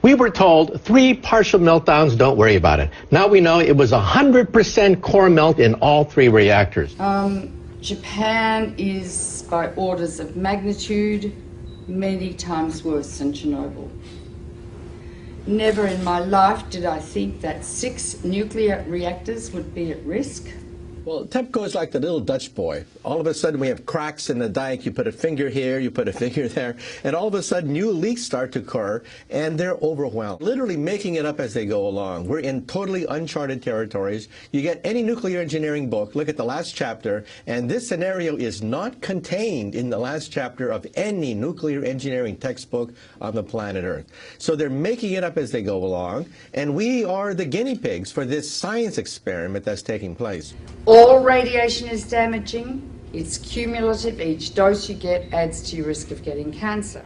We were told 3 partial meltdowns, don't worry about it. Now we know it was 100% core melt in all 3 reactors. Japan is, by orders of magnitude, many times worse than Chernobyl. Never in my life did I think that 6 nuclear reactors would be at risk. Well, TEPCO is like the little Dutch boy. All of a sudden we have cracks in the dike. You put a finger here, you put a finger there, and all of a sudden new leaks start to occur, and they're overwhelmed. Literally making it up as they go along. We're in totally uncharted territories. You get any nuclear engineering book, look at the last chapter, and this scenario is not contained in the last chapter of any nuclear engineering textbook on the planet Earth. So they're making it up as they go along, and we are the guinea pigs for this science experiment that's taking place. All radiation is damaging. It's cumulative. Each dose you get adds to your risk of getting cancer.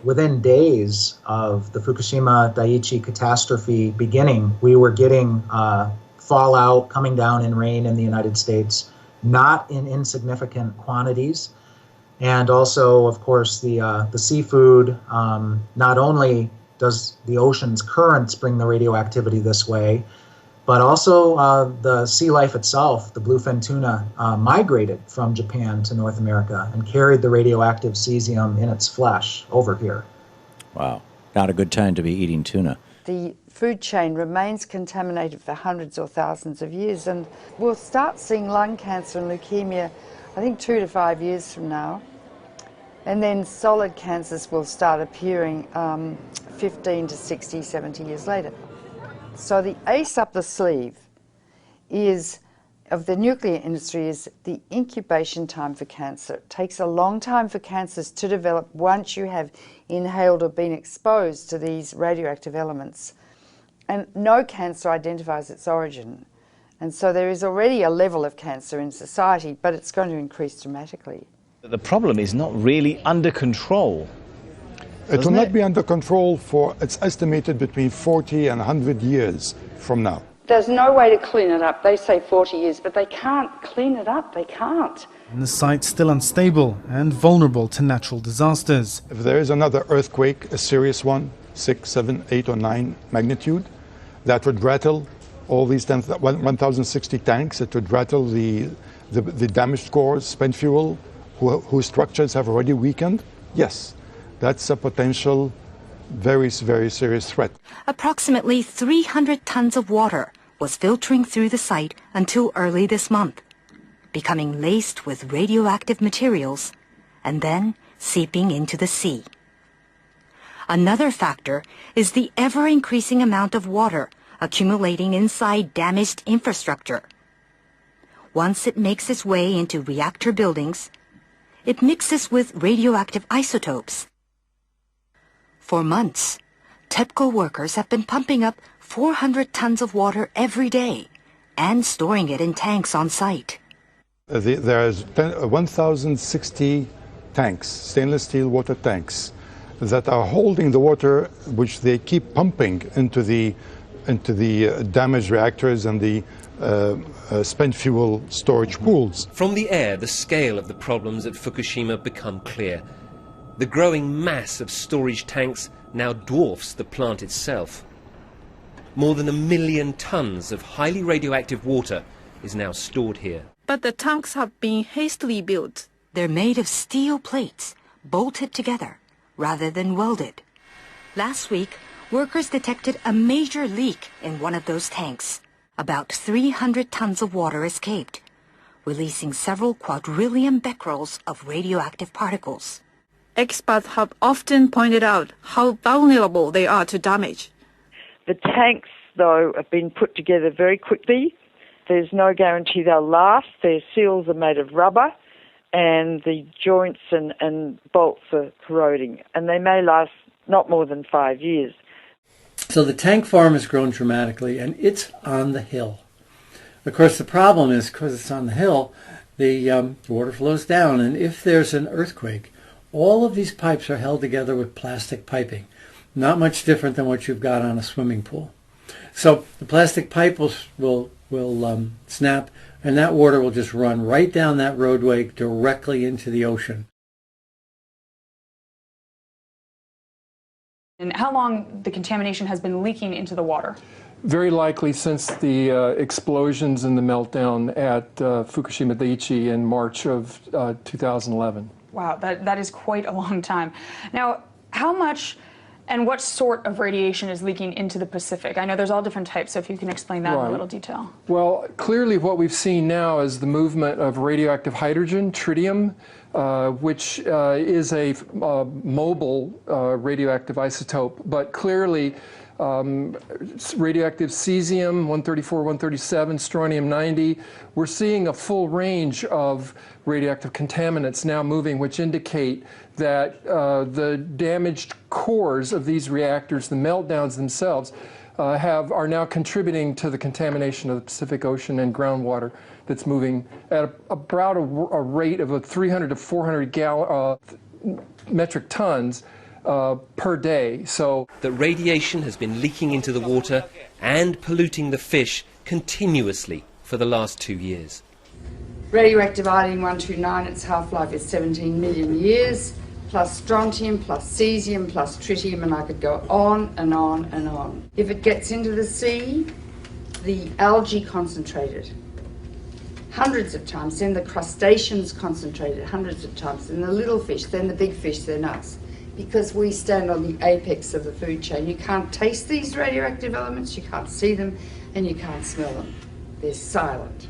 Within days of the Fukushima Daiichi catastrophe beginning, we were getting fallout coming down in rain in the United States, not in insignificant quantities. And also, of course, the seafood, not only does the ocean's currents bring the radioactivity this way, but also the sea life itself, the bluefin tuna, migrated from Japan to North America and carried the radioactive cesium in its flesh over here. Wow, not a good time to be eating tuna. The food chain remains contaminated for hundreds or thousands of years, and we'll start seeing lung cancer and leukemia, I think 2 to 5 years from now. And then solid cancers will start appearing 15 to 60, 70 years later. So the ace up the sleeve of the nuclear industry is the incubation time for cancer. It takes a long time for cancers to develop once you have inhaled or been exposed to these radioactive elements. And no cancer identifies its origin. And so there is already a level of cancer in society, but it's going to increase dramatically. The problem is not really under control. It will not be under control for, it's estimated, between 40 and 100 years from now. There's no way to clean it up. They say 40 years, but they can't clean it up. They can't. And the site's still unstable and vulnerable to natural disasters. If there is another earthquake, a serious one, 6, 7, 8 or 9 magnitude, that would rattle all these 1,060 tanks. It would rattle the damaged cores, spent fuel, whose structures have already weakened. Yes. That's a potential very, very serious threat. Approximately 300 tons of water was filtering through the site until early this month, becoming laced with radioactive materials and then seeping into the sea. Another factor is the ever-increasing amount of water accumulating inside damaged infrastructure. Once it makes its way into reactor buildings, it mixes with radioactive isotopes. For months, TEPCO workers have been pumping up 400 tons of water every day and storing it in tanks on site. There's 1,060 tanks, stainless steel water tanks, that are holding the water which they keep pumping into the damaged reactors and the spent fuel storage pools. From the air, the scale of the problems at Fukushima become clear. The growing mass of storage tanks now dwarfs the plant itself. More than 1 million tons of highly radioactive water is now stored here. But the tanks have been hastily built. They're made of steel plates, bolted together, rather than welded. Last week, workers detected a major leak in one of those tanks. About 300 tons of water escaped, releasing several quadrillion becquerels of radioactive particles. Experts have often pointed out how vulnerable they are to damage. The tanks, though, have been put together very quickly. There's no guarantee they'll last. Their seals are made of rubber, and the joints and bolts are corroding, and they may last not more than 5 years. So the tank farm has grown dramatically, and it's on the hill. Of course, the problem is, because it's on the hill, the water flows down, and if there's an earthquake, all of these pipes are held together with plastic piping, not much different than what you've got on a swimming pool. So the plastic pipe will snap, and that water will just run right down that roadway directly into the ocean. And how long the contamination has been leaking into the water? Very likely since the explosions and the meltdown at Fukushima Daiichi in March of 2011. Wow, that is quite a long time. Now, how much and what sort of radiation is leaking into the Pacific? I know there's all different types, so if you can explain that in a little detail. Well, clearly what we've seen now is the movement of radioactive hydrogen, tritium, which is a mobile radioactive isotope, but clearly radioactive cesium, 134, 137, strontium-90. We're seeing a full range of radioactive contaminants now moving, which indicate that the damaged cores of these reactors, the meltdowns themselves, are now contributing to the contamination of the Pacific Ocean and groundwater that's moving at about a rate of 300 to 400 metric tons per day. So that radiation has been leaking into the water and polluting the fish continuously for the last 2 years. Radioactive iodine-129, its half-life is 17 million years, plus strontium, plus cesium, plus tritium, and I could go on and on and on. If it gets into the sea, the algae concentrated hundreds of times, then the crustaceans concentrated hundreds of times, then the little fish, then the big fish, then us. Because we stand on the apex of the food chain. You can't taste these radioactive elements, you can't see them, and you can't smell them. They're silent.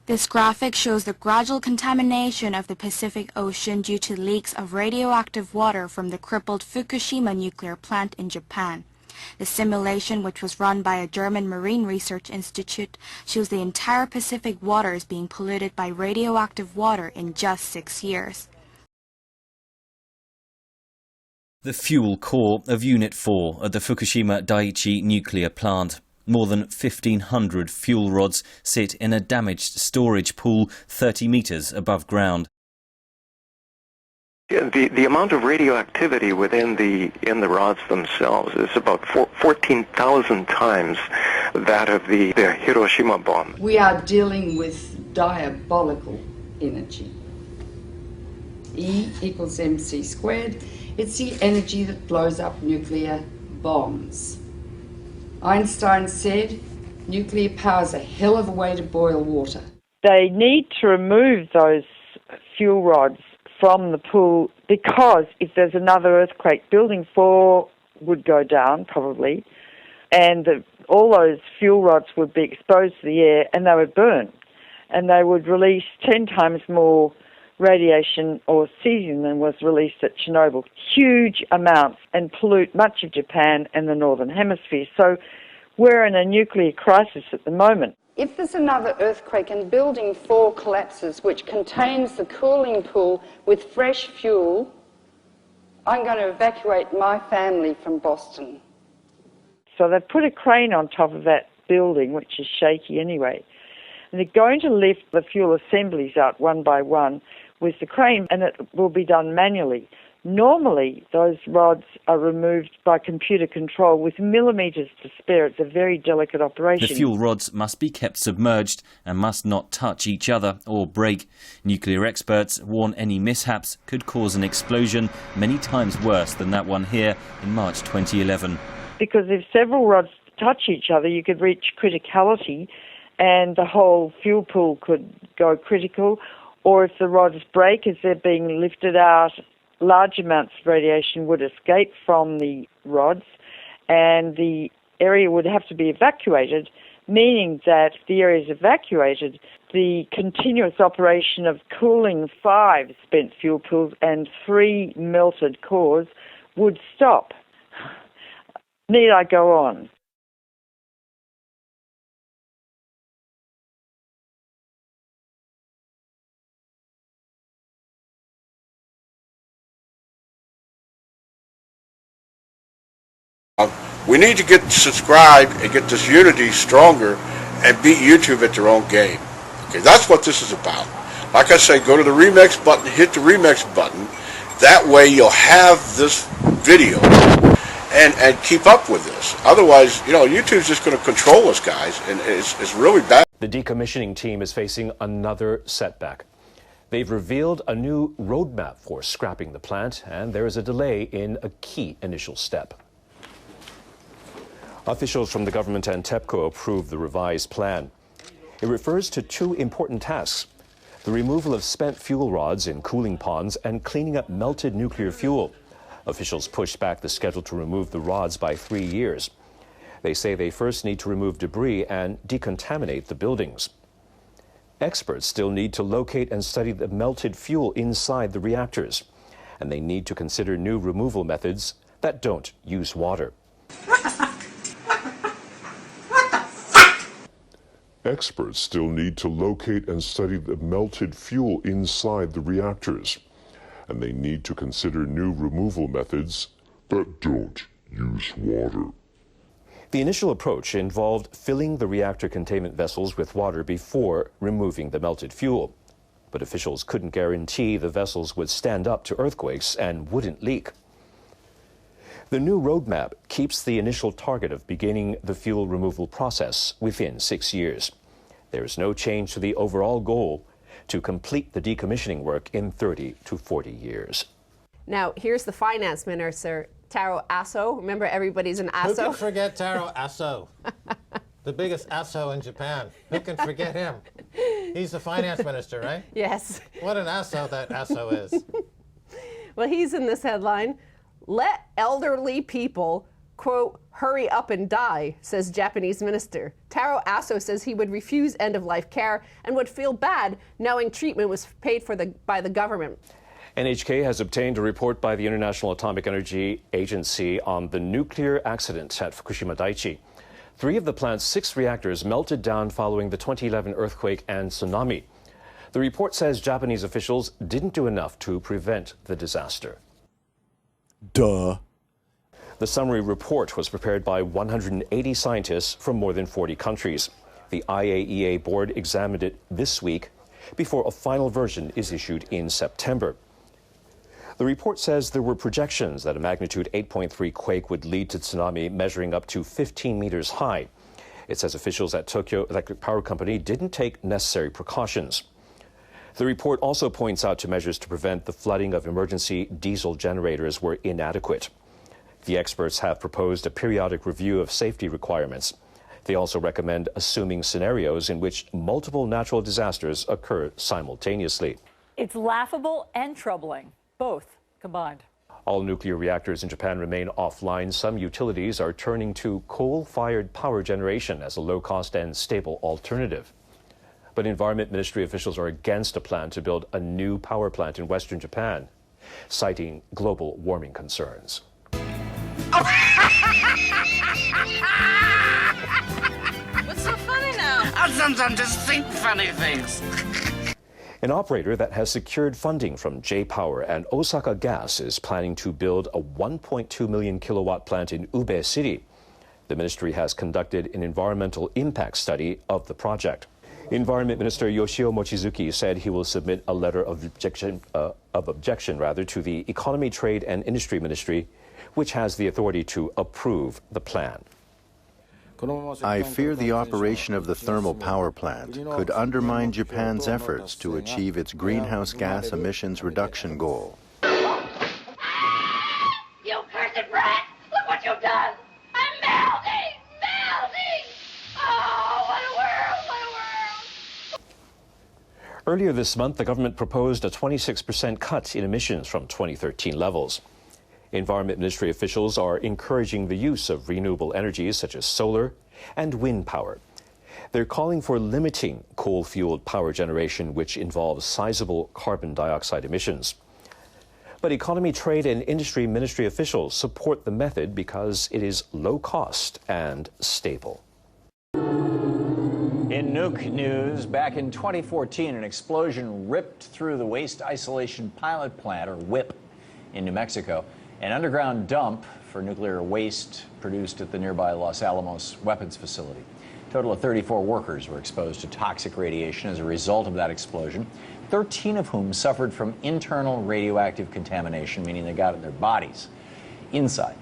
This graphic shows the gradual contamination of the Pacific Ocean due to leaks of radioactive water from the crippled Fukushima nuclear plant in Japan. The simulation, which was run by a German Marine Research Institute, shows the entire Pacific waters being polluted by radioactive water in just 6 years. The fuel core of Unit 4 at the Fukushima Daiichi nuclear plant. More than 1,500 fuel rods sit in a damaged storage pool 30 metres above ground. The amount of radioactivity in the rods themselves is about 14,000 times that of the Hiroshima bomb. We are dealing with diabolical energy. E equals mc squared. It's the energy that blows up nuclear bombs. Einstein said, nuclear power's a hell of a way to boil water. They need to remove those fuel rods from the pool because if there's another earthquake, Building 4 would go down probably, and all those fuel rods would be exposed to the air and they would burn, and they would release 10 times more radiation or cesium than was released at Chernobyl, huge amounts, and pollute much of Japan and the Northern Hemisphere. So we're in a nuclear crisis at the moment. If there's another earthquake and Building 4 collapses, which contains the cooling pool with fresh fuel, I'm going to evacuate my family from Boston. So they've put a crane on top of that building, which is shaky anyway, and they're going to lift the fuel assemblies out one by one with the crane, and it will be done manually. Normally, those rods are removed by computer control with millimetres to spare. It's a very delicate operation. The fuel rods must be kept submerged and must not touch each other or break. Nuclear experts warn any mishaps could cause an explosion many times worse than that one here in March 2011. Because if several rods touch each other, you could reach criticality and the whole fuel pool could go critical. Or if the rods break as they're being lifted out, large amounts of radiation would escape from the rods and the area would have to be evacuated, meaning that if the area is evacuated, the continuous operation of cooling 5 spent fuel pools and 3 melted cores would stop. Need I go on? We need to get subscribed and get this unity stronger and beat YouTube at their own game. Okay, that's what this is about. Like I say, go to the remix button, hit the remix button. That way you'll have this video and keep up with this. Otherwise, you know, YouTube's just going to control us, guys, and it's really bad. The decommissioning team is facing another setback. They've revealed a new roadmap for scrapping the plant, and there is a delay in a key initial step. Officials from the government and TEPCO approved the revised plan. It refers to two important tasks: the removal of spent fuel rods in cooling ponds and cleaning up melted nuclear fuel. Officials pushed back the schedule to remove the rods by 3 years. They say they first need to remove debris and decontaminate the buildings. Experts still need to locate and study the melted fuel inside the reactors, and they need to consider new removal methods that don't use water. Experts still need to locate and study the melted fuel inside the reactors, and they need to consider new removal methods that don't use water. The initial approach involved filling the reactor containment vessels with water before removing the melted fuel. But officials couldn't guarantee the vessels would stand up to earthquakes and wouldn't leak. The new roadmap keeps the initial target of beginning the fuel removal process within 6 years. There is no change to the overall goal to complete the decommissioning work in 30 to 40 years. Now, here's the finance minister, Taro Aso. Remember, everybody's an Aso. Who can forget Taro Aso? The biggest Aso in Japan. Who can forget him? He's the finance minister, right? Yes. What an Aso that Aso is. Well, he's in this headline. Let elderly people, quote, hurry up and die, says Japanese minister. Taro Aso says he would refuse end-of-life care and would feel bad knowing treatment was paid for by the government. NHK has obtained a report by the International Atomic Energy Agency on the nuclear accident at Fukushima Daiichi. 3 of the plant's 6 reactors melted down following the 2011 earthquake and tsunami. The report says Japanese officials didn't do enough to prevent the disaster. Duh. The summary report was prepared by 180 scientists from more than 40 countries. The IAEA board examined it this week before a final version is issued in September. The report says there were projections that a magnitude 8.3 quake would lead to tsunami measuring up to 15 meters high. It says officials at Tokyo Electric Power Company didn't take necessary precautions. The report also points out to measures to prevent the flooding of emergency diesel generators were inadequate. The experts have proposed a periodic review of safety requirements. They also recommend assuming scenarios in which multiple natural disasters occur simultaneously. It's laughable and troubling, both combined. All nuclear reactors in Japan remain offline. Some utilities are turning to coal-fired power generation as a low-cost and stable alternative. But Environment Ministry officials are against a plan to build a new power plant in Western Japan, citing global warming concerns. What's so funny now? I sometimes just think funny things. An operator that has secured funding from J-Power and Osaka Gas is planning to build a 1.2 million kilowatt plant in Ube City. The ministry has conducted an environmental impact study of the project. Environment Minister Yoshio Mochizuki said he will submit a letter of objection to the Economy, Trade and Industry Ministry, which has the authority to approve the plan. I fear the operation of the thermal power plant could undermine Japan's efforts to achieve its greenhouse gas emissions reduction goal. You cursed brat! Look what you've done! I'm melting! Melting! Oh, what a world! What a world! Earlier this month, the government proposed a 26% cut in emissions from 2013 levels. Environment Ministry officials are encouraging the use of renewable energies such as solar and wind power. They're calling for limiting coal-fueled power generation, which involves sizable carbon dioxide emissions. But Economy, Trade and Industry Ministry officials support the method because it is low cost and stable. In nuke news, back in 2014, an explosion ripped through the Waste Isolation Pilot Plant, or WIPP, in New Mexico, an underground dump for nuclear waste produced at the nearby Los Alamos weapons facility. A total of 34 workers were exposed to toxic radiation as a result of that explosion, 13 of whom suffered from internal radioactive contamination, meaning they got it in their bodies, inside.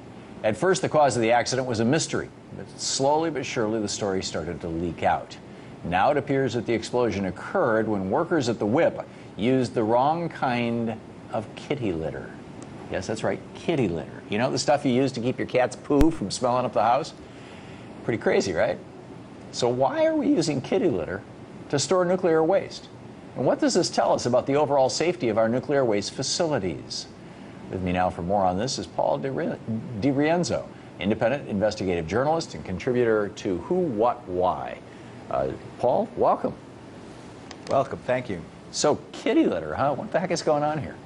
At first, the cause of the accident was a mystery, but slowly but surely the story started to leak out. Now it appears that the explosion occurred when workers at the WIP used the wrong kind of kitty litter. Yes, that's right, kitty litter. You know the stuff you use to keep your cat's poo from smelling up the house? Pretty crazy, right? So why are we using kitty litter to store nuclear waste? And what does this tell us about the overall safety of our nuclear waste facilities? With me now for more on this is Paul DiRienzo, independent investigative journalist and contributor to Who, What, Why. Paul, welcome. Welcome, thank you. So kitty litter, huh? What the heck is going on here?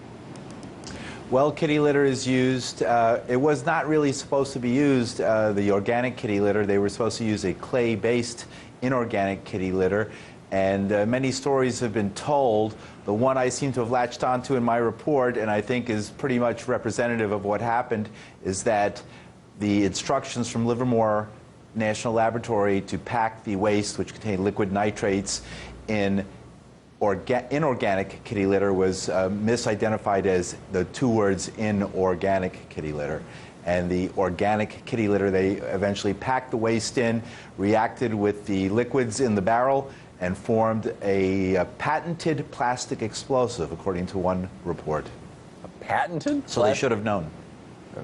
Well, kitty litter is used, it was not really supposed to be used, the organic kitty litter. They were supposed to use a clay-based inorganic kitty litter. And many stories have been told. The one I seem to have latched onto in my report, and I think is pretty much representative of what happened, is that the instructions from Livermore National Laboratory to pack the waste, which contained liquid nitrates, in inorganic kitty litter was misidentified as the two words inorganic kitty litter. And the organic kitty litter, they eventually packed the waste in, reacted with the liquids in the barrel, and formed a patented plastic explosive, according to one report. A patented? So they should have known.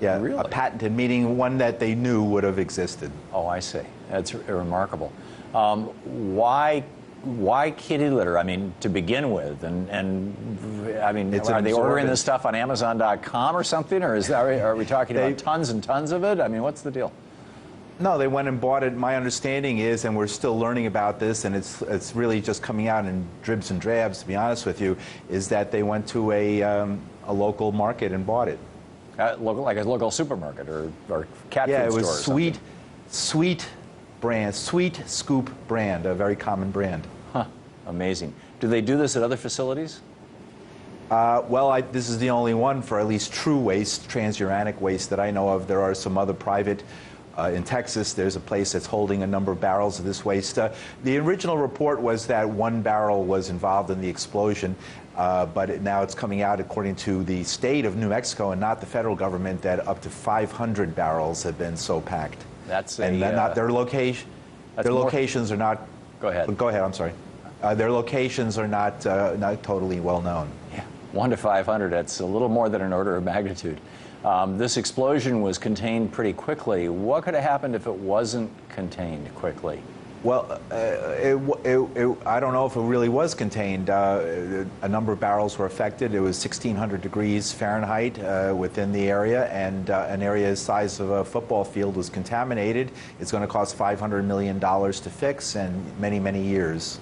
Yeah, really? A patented, meaning one that they knew would have existed. Oh, I see. That's remarkable. Why kitty litter? I mean, to begin with, and I mean, are they ordering this stuff on Amazon.com or something, or are we talking about tons and tons of it? I mean, what's the deal? No, they went and bought it. My understanding is, and we're still learning about this, and it's really just coming out in dribs and drabs, to be honest with you, is that they went to a local market and bought it. Like a local supermarket or cat food store. Yeah, it or was Sweet brand, Sweet Scoop brand, a very common brand. Huh, amazing. Do they do this at other facilities? Well, this is the only one for at least true waste, transuranic waste, that I know of. There are some other private. In Texas, there's a place that's holding a number of barrels of this waste. The original report was that one barrel was involved in the explosion, but now it's coming out, according to the state of New Mexico and not the federal government, that up to 500 barrels have been so packed. That's and not their location. Their locations are not. Go ahead. Go ahead. I'm sorry. Their locations are not totally well known. Yeah, 1 to 500. That's a little more than an order of magnitude. This explosion was contained pretty quickly. What could have happened if it wasn't contained quickly? Well, I don't know if it really was contained. A number of barrels were affected. It was 1,600 degrees Fahrenheit within the area, and an area the size of a football field was contaminated. It's going to cost $500 million to fix, and many, many years.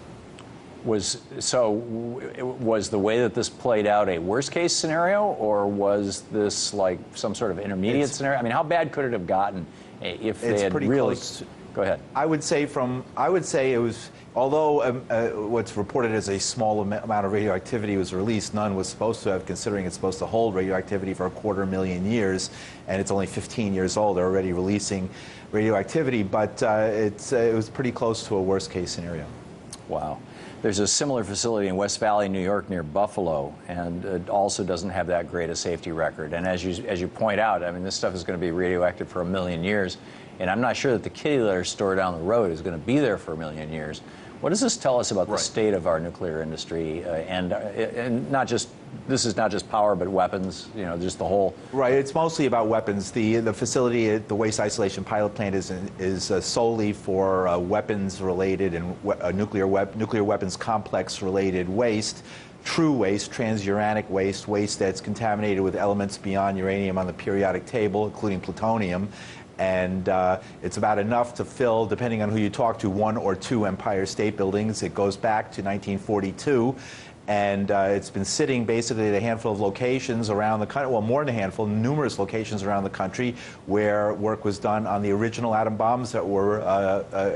Was the way that this played out a worst-case scenario, or was this like some sort of intermediate scenario? I mean, how bad could it have gotten if they had really? Close. Go ahead. I would say it was, although what's reported as a small amount of radioactivity was released, none was supposed to have, considering it's supposed to hold radioactivity for 250,000 years, and it's only 15 years old. They're already releasing radioactivity, but it was pretty close to a worst-case scenario. Wow. There's a similar facility in West Valley, New York, near Buffalo, and it also doesn't have that great a safety record. And as you point out, I mean, this stuff is going to be radioactive for 1,000,000 years, and I'm not sure that the kitty litter store down the road is going to be there for 1,000,000 years. What does this tell us about the state of our nuclear industry, and not just, this is not just power, but weapons, you know, just the whole... Right, it's mostly about weapons. The facility at the Waste Isolation Pilot Plant is solely for weapons-related and nuclear weapons complex-related waste, true waste, transuranic waste, waste that's contaminated with elements beyond uranium on the periodic table, including plutonium. And it's about enough to fill, depending on who you talk to, 1 or 2 Empire State Buildings. It goes back to 1942, and it's been sitting basically at a handful of locations around the country, well, more than a handful, numerous locations around the country where work was done on the original atom bombs that were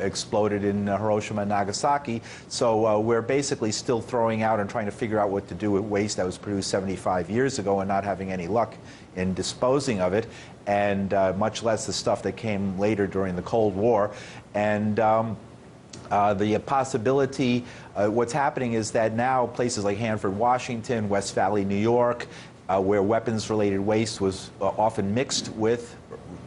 exploded in Hiroshima and Nagasaki. So we're basically still throwing out and trying to figure out what to do with waste that was produced 75 years ago and not having any luck in disposing of it, and much less the stuff that came later during the Cold War. And The possibility, what's happening is that now places like Hanford, Washington, West Valley, New York, where weapons-related waste was often mixed with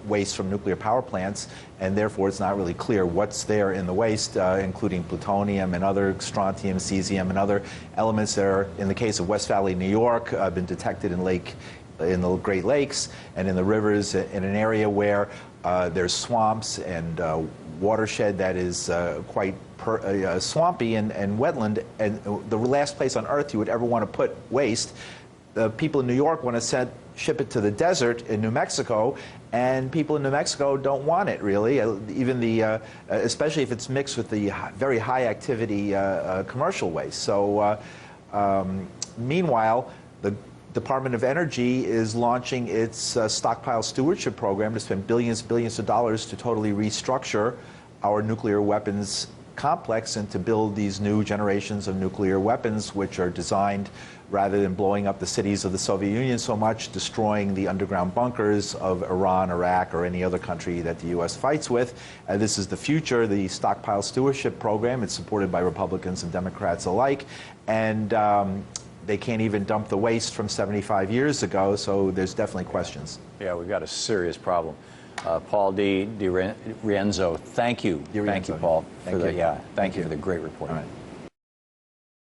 waste from nuclear power plants, and therefore it's not really clear what's there in the waste, including plutonium and other strontium, cesium, and other elements that are, in the case of West Valley, New York, been detected in the Great Lakes and in the rivers in an area where there's swamps and watershed that is quite swampy and wetland, and the last place on earth you would ever want to put waste. The people in New York want to ship it to the desert in New Mexico, and people in New Mexico don't want it really, even especially if it's mixed with the very high activity commercial waste. So meanwhile, the Department of Energy is launching its stockpile stewardship program to spend billions of dollars to totally restructure our nuclear weapons complex and to build these new generations of nuclear weapons, which are designed, rather than blowing up the cities of the Soviet Union so much, destroying the underground bunkers of Iran, Iraq, or any other country that the U.S. fights with. This is the future, the stockpile stewardship program. It's supported by Republicans and Democrats alike. And they can't even dump the waste from 75 years ago, so there's definitely questions. Yeah, we've got a serious problem. Paul Di Rienzo, thank you. Thank you, Paul. Thank you. Thank you for the great report. All right.